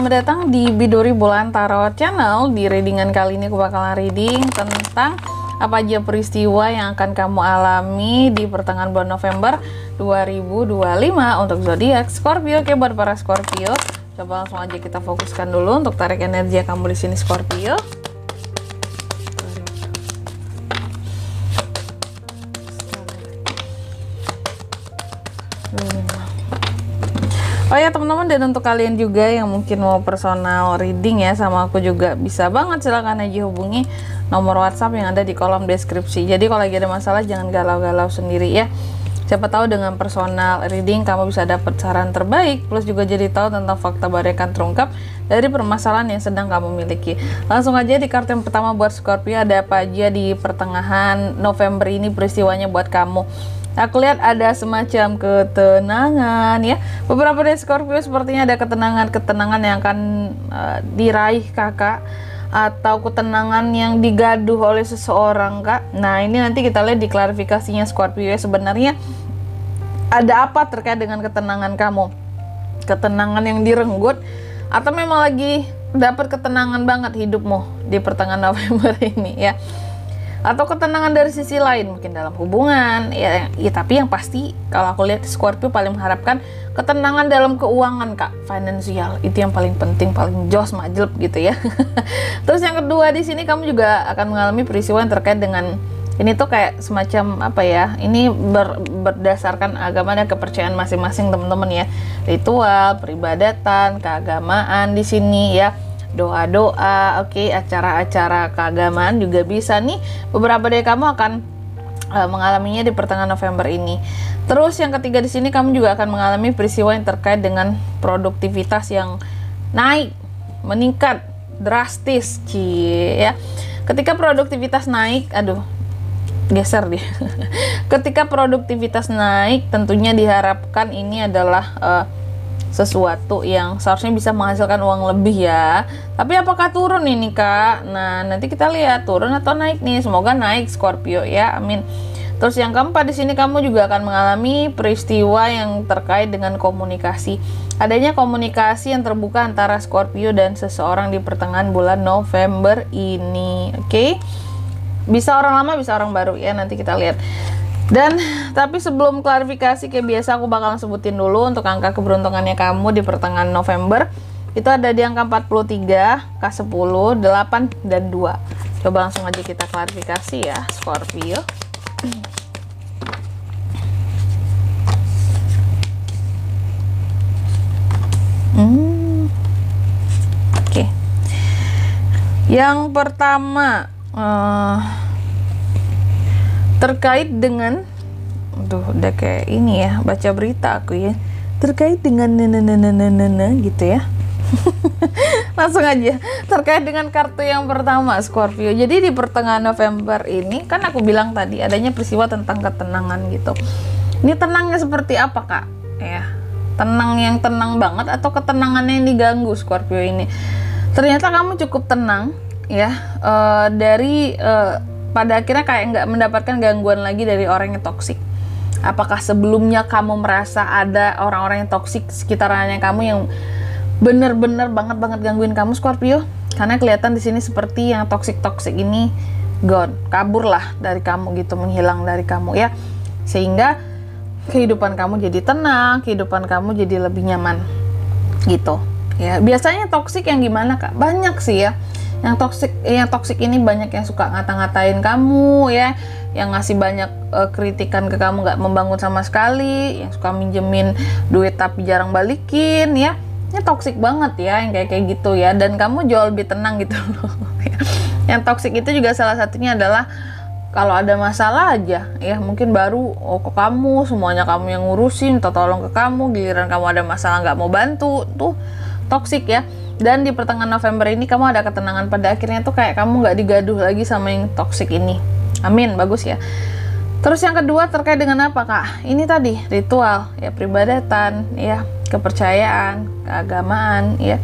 selamat datang di Bidori Bulan Tarot Channel. Di readingan kali ini aku bakalan reading tentang apa aja peristiwa yang akan kamu alami di pertengahan bulan November 2025 untuk zodiak Scorpio. Oke, buat para Scorpio, coba langsung aja kita fokuskan dulu untuk tarik energi kamu di sini Scorpio. Oh ya teman-teman, dan untuk kalian juga yang mungkin mau personal reading ya sama aku juga bisa banget, silahkan aja hubungi nomor WhatsApp yang ada di kolom deskripsi. Jadi kalau lagi ada masalah jangan galau-galau sendiri ya. Siapa tahu dengan personal reading kamu bisa dapat saran terbaik, plus juga jadi tahu tentang fakta baru yang akan terungkap dari permasalahan yang sedang kamu miliki. Langsung aja di kartu yang pertama buat Scorpio, ada apa aja di pertengahan November ini peristiwanya buat kamu. Aku lihat ada semacam ketenangan ya. Beberapa dari Scorpio sepertinya ada ketenangan yang akan diraih kakak, atau ketenangan yang digaduh oleh seseorang kak. Nah ini nanti kita lihat di klarifikasinya Scorpio ya, sebenarnya ada apa terkait dengan ketenangan kamu. Ketenangan yang direnggut, atau memang lagi dapat ketenangan banget hidupmu di pertengahan November ini ya. Atau ketenangan dari sisi lain, mungkin dalam hubungan ya, tapi yang pasti kalau aku lihat Scorpio paling mengharapkan ketenangan dalam keuangan kak, finansial itu yang paling penting, paling jos majelep gitu ya. Terus yang kedua di sini kamu juga akan mengalami peristiwa yang terkait dengan ini tuh kayak semacam apa ya, ini berdasarkan agama dan kepercayaan masing-masing teman-teman ya, ritual, peribadatan, keagamaan di sini ya. Doa-doa, oke, acara-acara keagamaan juga bisa nih. Beberapa dari kamu akan mengalaminya di pertengahan November ini. Terus yang ketiga di sini kamu juga akan mengalami peristiwa yang terkait dengan produktivitas yang naik, meningkat drastis, ya. Ketika produktivitas naik, geser dia. Ketika produktivitas naik, tentunya diharapkan ini adalah sesuatu yang seharusnya bisa menghasilkan uang lebih ya. Tapi apakah turun ini kak? Nah nanti kita lihat turun atau naik nih. Semoga naik Scorpio ya, amin. Terus yang keempat di sini kamu juga akan mengalami peristiwa yang terkait dengan komunikasi. Adanya komunikasi yang terbuka antara Scorpio dan seseorang di pertengahan bulan November ini. Oke? Bisa orang lama, bisa orang baru ya, nanti kita lihat. Dan tapi sebelum klarifikasi kayak biasa aku bakalan sebutin dulu untuk angka keberuntungannya kamu di pertengahan November. Itu ada di angka 43, K10, 8, dan 2. Coba langsung aja kita klarifikasi ya Scorpio. Oke. Yang pertama terkait dengan udah kayak ini ya, baca berita aku ya, terkait dengan gitu ya. Langsung aja terkait dengan kartu yang pertama Scorpio. Jadi di pertengahan November ini kan aku bilang tadi adanya peristiwa tentang ketenangan gitu. Ini tenangnya seperti apa kak ya? Tenang yang tenang banget atau ketenangannya yang diganggu Scorpio ini? Ternyata kamu cukup tenang ya, pada akhirnya kayak nggak mendapatkan gangguan lagi dari orang yang toksik. Apakah sebelumnya kamu merasa ada orang-orang yang toksik sekitarnya kamu yang bener-bener banget gangguin kamu Scorpio? Karena kelihatan di sini seperti yang toksik ini gone, kabur lah dari kamu gitu, menghilang dari kamu ya. Sehingga kehidupan kamu jadi tenang, kehidupan kamu jadi lebih nyaman gitu ya. Biasanya toksik yang gimana kak? Banyak sih ya. Yang toksik ini banyak yang suka ngata-ngatain kamu ya, yang ngasih banyak kritikan ke kamu, nggak membangun sama sekali, yang suka minjemin duit tapi jarang balikin ya. Ini toksik banget ya yang kayak gitu ya, dan kamu jauh lebih tenang gitu loh. Yang toksik itu juga salah satunya adalah kalau ada masalah aja ya, mungkin baru ke kamu, semuanya kamu yang ngurusin, minta tolong ke kamu, giliran kamu ada masalah nggak mau bantu, tuh toksik ya. Dan di pertengahan November ini kamu ada ketenangan, pada akhirnya tuh kayak kamu nggak digaduh lagi sama yang toksik ini. Amin, bagus ya. Terus yang kedua terkait dengan apa kak? Ini tadi ritual ya, peribadatan ya, kepercayaan, keagamaan ya,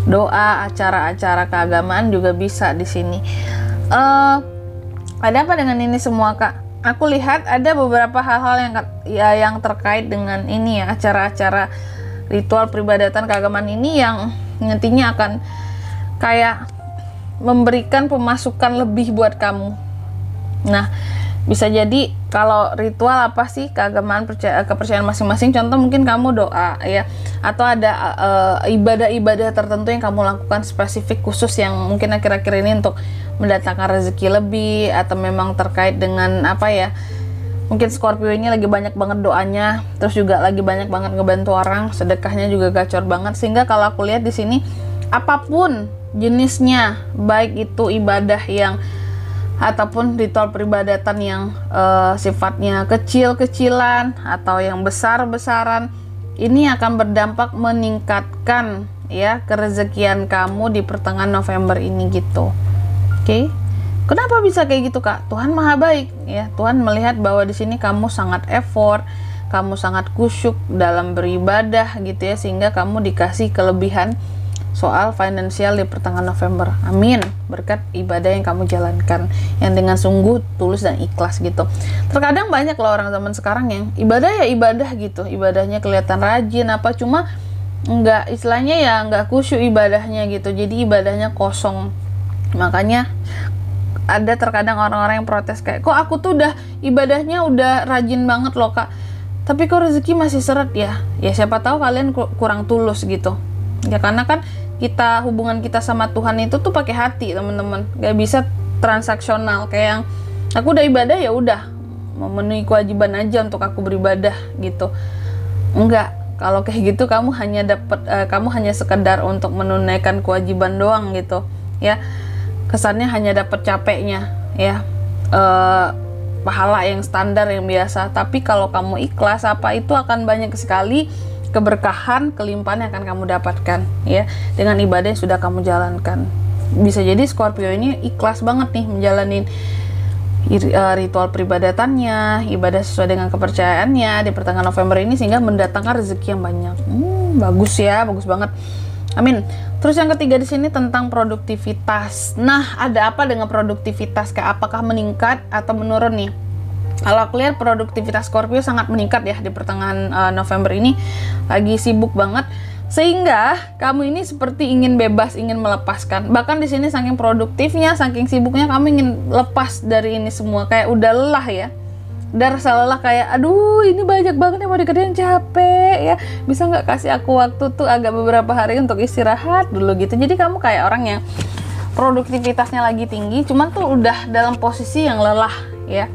doa, acara-acara keagamaan juga bisa di sini. Ada apa dengan ini semua kak? Aku lihat ada beberapa hal-hal yang terkait dengan ini ya, acara-acara ritual peribadatan keagamaan ini yang nantinya akan kayak memberikan pemasukan lebih buat kamu. Nah, bisa jadi kalau ritual apa sih keagamaan, kepercayaan masing-masing, contoh mungkin kamu doa ya, atau ada ibadah-ibadah tertentu yang kamu lakukan spesifik khusus yang mungkin akhir-akhir ini untuk mendatangkan rezeki lebih, atau memang terkait dengan apa ya, mungkin Scorpio ini lagi banyak banget doanya, terus juga lagi banyak banget ngebantu orang, sedekahnya juga gacor banget, sehingga kalau aku lihat di sini apapun jenisnya, baik itu ibadah yang ataupun ritual peribadatan yang sifatnya kecil-kecilan atau yang besar-besaran, ini akan berdampak meningkatkan ya kerezekian kamu di pertengahan November ini gitu. Oke. Kenapa bisa kayak gitu, Kak? Tuhan Maha Baik ya. Tuhan melihat bahwa di sini kamu sangat effort, kamu sangat kusyuk dalam beribadah gitu ya, sehingga kamu dikasih kelebihan soal finansial di pertengahan November. Amin. Berkat ibadah yang kamu jalankan yang dengan sungguh, tulus dan ikhlas gitu. Terkadang banyak loh orang zaman sekarang yang ibadah ya ibadah gitu. Ibadahnya kelihatan rajin apa, cuma enggak, istilahnya ya enggak khusyuk ibadahnya gitu. Jadi ibadahnya kosong. Makanya ada terkadang orang-orang yang protes kayak, kok aku tuh udah ibadahnya udah rajin banget loh, Kak, tapi kok rezeki masih seret ya. Ya siapa tahu kalian kurang tulus gitu. Ya karena kan hubungan kita sama Tuhan itu tuh pakai hati, teman-teman. Gak bisa transaksional kayak yang aku udah ibadah ya udah memenuhi kewajiban aja untuk aku beribadah gitu. Enggak. Kalau kayak gitu kamu hanya sekedar untuk menunaikan kewajiban doang gitu. Ya. Kesannya hanya dapat capeknya ya. Pahala yang standar yang biasa. Tapi kalau kamu ikhlas, apa itu akan banyak sekali keberkahan, kelimpahan yang akan kamu dapatkan ya dengan ibadah yang sudah kamu jalankan. Bisa jadi Scorpio ini ikhlas banget nih menjalani ritual peribadatannya, ibadah sesuai dengan kepercayaannya di pertengahan November ini, sehingga mendatangkan rezeki yang banyak. Bagus ya, bagus banget. Amin. Terus yang ketiga di sini tentang produktivitas. Nah, ada apa dengan produktivitas? Kayak apakah meningkat atau menurun nih? Kalau aku lihat produktivitas Scorpio sangat meningkat ya di pertengahan November ini, lagi sibuk banget, sehingga kamu ini seperti ingin bebas, ingin melepaskan. Bahkan di sini saking produktifnya, saking sibuknya, kamu ingin lepas dari ini semua, kayak udah lelah ya. Udah rasa lelah kayak, aduh ini banyak banget yang mau dikerjain, capek ya. Bisa nggak kasih aku waktu tuh agak beberapa hari untuk istirahat dulu gitu. Jadi kamu kayak orang yang produktivitasnya lagi tinggi, cuman tuh udah dalam posisi yang lelah ya.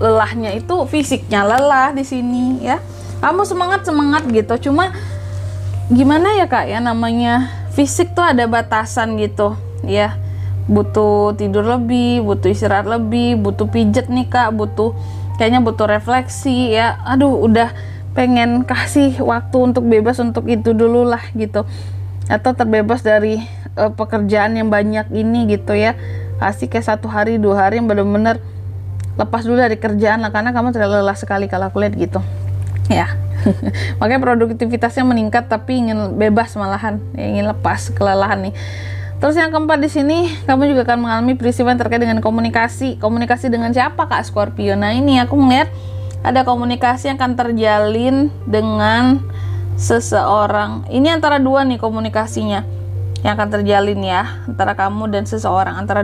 Lelahnya itu fisiknya lelah di sini ya. Kamu semangat gitu, cuma gimana ya, Kak ya, namanya fisik tuh ada batasan gitu ya. Butuh tidur lebih, butuh istirahat lebih, butuh pijet nih, Kak, kayaknya butuh refleksi ya. Aduh, udah pengen kasih waktu untuk bebas untuk itu dulu lah gitu, atau terbebas dari pekerjaan yang banyak ini gitu ya. Kasih kayak 1 hari 2 hari yang bener-bener lepas dulu dari kerjaan lah, karena kamu terlalu lelah sekali kalau aku lihat gitu ya. Makanya produktivitasnya meningkat, tapi ingin bebas malahan ya, ingin lepas kelelahan nih. Terus yang keempat di sini, kamu juga akan mengalami peristiwa yang terkait dengan komunikasi dengan siapa, Kak Scorpio. Nah ini aku melihat ada komunikasi yang akan terjalin dengan seseorang. Ini antara dua nih komunikasinya yang akan terjalin ya, antara kamu dan seseorang, antara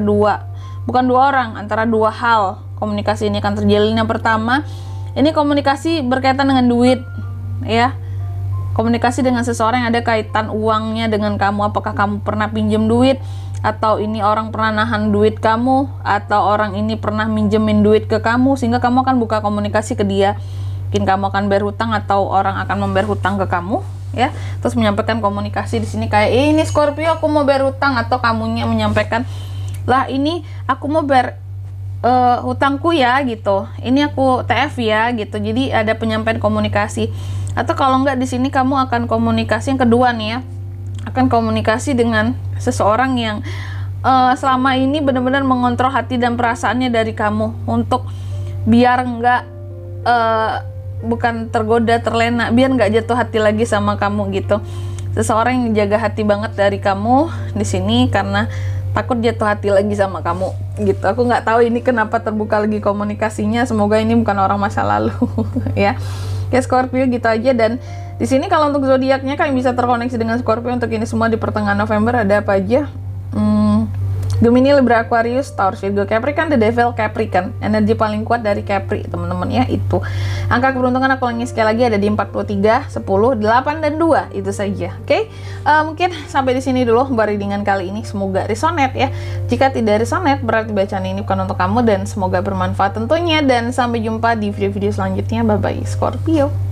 bukan dua orang, antara dua hal. Komunikasi ini akan terjalin. Yang pertama, ini komunikasi berkaitan dengan duit ya. Komunikasi dengan seseorang yang ada kaitan uangnya dengan kamu. Apakah kamu pernah pinjam duit, atau ini orang pernah nahan duit kamu, atau orang ini pernah minjemin duit ke kamu, sehingga kamu akan buka komunikasi ke dia. Mungkin kamu akan bayar hutang, atau orang akan membayar hutang ke kamu ya. Terus menyampaikan komunikasi di sini kayak, ini Scorpio aku mau bayar hutang, atau kamunya menyampaikan, lah ini aku mau bayar hutangku ya gitu, ini aku TF ya gitu. Jadi ada penyampaian komunikasi. Atau kalau enggak, di sini kamu akan komunikasi yang kedua nih ya, akan komunikasi dengan seseorang yang selama ini benar-benar mengontrol hati dan perasaannya dari kamu, untuk biar enggak bukan tergoda, terlena, biar enggak jatuh hati lagi sama kamu gitu. Seseorang yang jaga hati banget dari kamu di sini karena takut jatuh hati lagi sama kamu gitu. Aku nggak tahu ini kenapa terbuka lagi komunikasinya, semoga ini bukan orang masa lalu ya. Ya Scorpio gitu aja. Dan di sini kalau untuk zodiaknya kalian bisa terkoneksi dengan Scorpio untuk ini semua di pertengahan November. Ada apa aja? Gemini, Libra, Aquarius, Taurus, Virgo, Capricorn, The Devil, Capricorn. Energi paling kuat dari Capri, teman-teman ya, itu. Angka keberuntungan aku ulangi sekali lagi ada di 43, 10, 8, dan 2. Itu saja. Oke? Mungkin sampai di sini dulu readingan kali ini. Semoga resonate ya. Jika tidak resonate, berarti bacaan ini bukan untuk kamu dan semoga bermanfaat tentunya. Dan sampai jumpa di video-video selanjutnya. Bye-bye, Scorpio.